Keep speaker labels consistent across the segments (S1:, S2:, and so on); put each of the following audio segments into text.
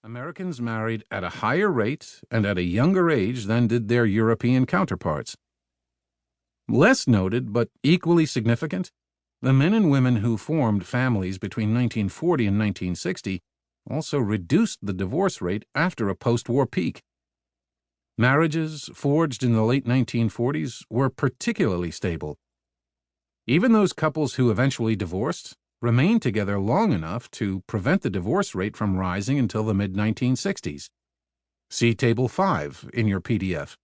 S1: Americans married at a higher rate and at a younger age than did their European counterparts. Less noted, but equally significant, the men and women who formed families between 1940 and 1960 also reduced the divorce rate after a post-war peak. Marriages forged in the late 1940s were particularly stable. Even those couples who eventually divorced remained together long enough to prevent the divorce rate from rising until the mid-1960s. See Table 5 in your PDF.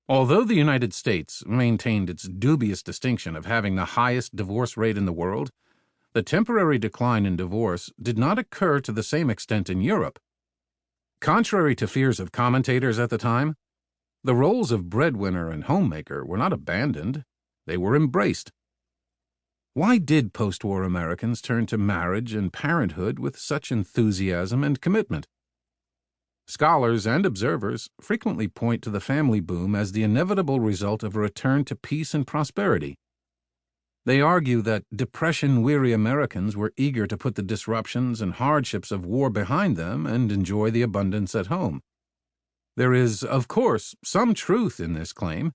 S1: Although the United States maintained its dubious distinction of having the highest divorce rate in the world, the temporary decline in divorce did not occur to the same extent in Europe. Contrary to fears of commentators at the time, the roles of breadwinner and homemaker were not abandoned, they were embraced. Why did post-war Americans turn to marriage and parenthood with such enthusiasm and commitment? Scholars and observers frequently point to the family boom as the inevitable result of a return to peace and prosperity. They argue that depression-weary Americans were eager to put the disruptions and hardships of war behind them and enjoy the abundance at home. There is, of course, some truth in this claim,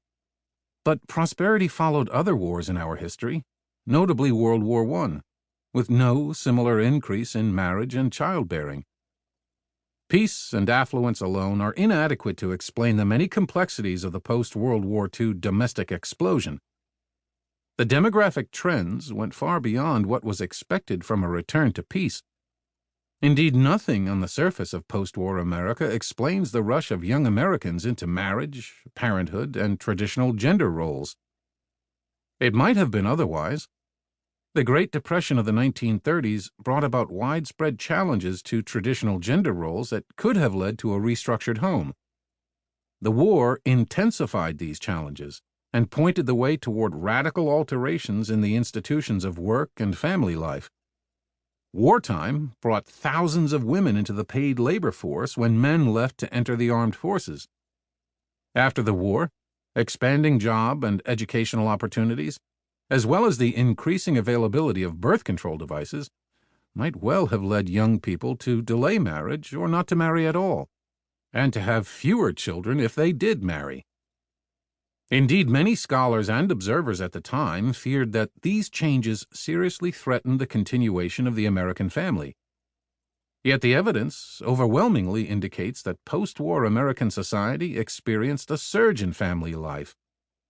S1: but prosperity followed other wars in our history, notably World War I, with no similar increase in marriage and childbearing. Peace and affluence alone are inadequate to explain the many complexities of the post-World War II domestic explosion. The demographic trends went far beyond what was expected from a return to peace. Indeed, nothing on the surface of post-war America explains the rush of young Americans into marriage, parenthood, and traditional gender roles. It might have been otherwise. The Great Depression of the 1930s brought about widespread challenges to traditional gender roles that could have led to a restructured home. The war intensified these challenges and pointed the way toward radical alterations in the institutions of work and family life. Wartime brought thousands of women into the paid labor force when men left to enter the armed forces. After the war, expanding job and educational opportunities, as well as the increasing availability of birth control devices, might well have led young people to delay marriage or not to marry at all, and to have fewer children if they did marry. Indeed, many scholars and observers at the time feared that these changes seriously threatened the continuation of the American family. Yet the evidence overwhelmingly indicates that post-war American society experienced a surge in family life,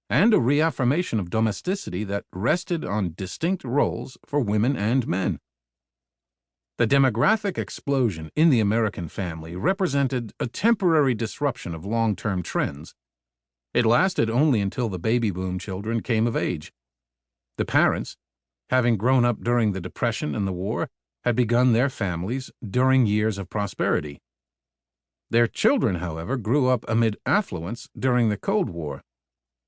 S1: and a reaffirmation of domesticity that rested on distinct roles for women and men. The demographic explosion in the American family represented a temporary disruption of long-term trends. It lasted only until the baby boom children came of age. The parents, having grown up during the Depression and the war, had begun their families during years of prosperity. Their children, however, grew up amid affluence during the Cold War.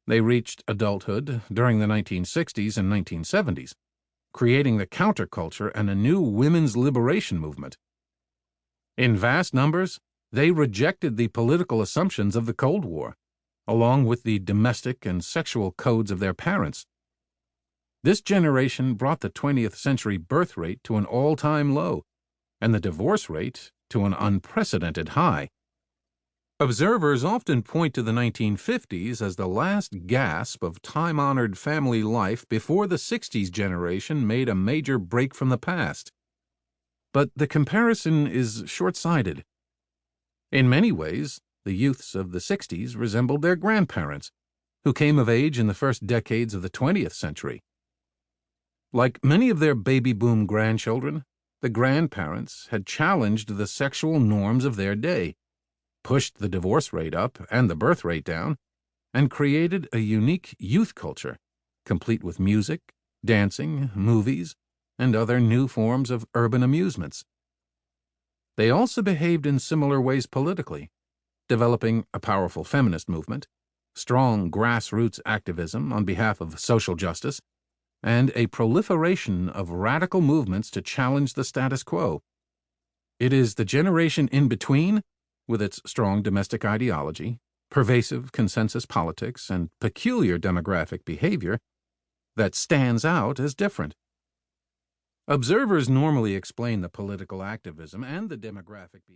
S1: They reached adulthood during the 1960s and 1970s, creating the counterculture and a new women's liberation movement. In vast numbers, they rejected the political assumptions of the Cold War, along with the domestic and sexual codes of their parents. This generation brought the 20th century birth rate to an all-time low, and the divorce rate to an unprecedented high. Observers often point to the 1950s as the last gasp of time-honored family life before the 60s generation made a major break from the past. But the comparison is short-sighted. In many ways, the youths of the 60s resembled their grandparents, who came of age in the first decades of the 20th century. Like many of their baby boom grandchildren, the grandparents had challenged the sexual norms of their day, pushed the divorce rate up and the birth rate down, and created a unique youth culture, complete with music, dancing, movies, and other new forms of urban amusements. They also behaved in similar ways politically, developing a powerful feminist movement, strong grassroots activism on behalf of social justice, and a proliferation of radical movements to challenge the status quo. It is the generation in between, with its strong domestic ideology, pervasive consensus politics, and peculiar demographic behavior, that stands out as different. Observers normally explain the political activism and the demographic behavior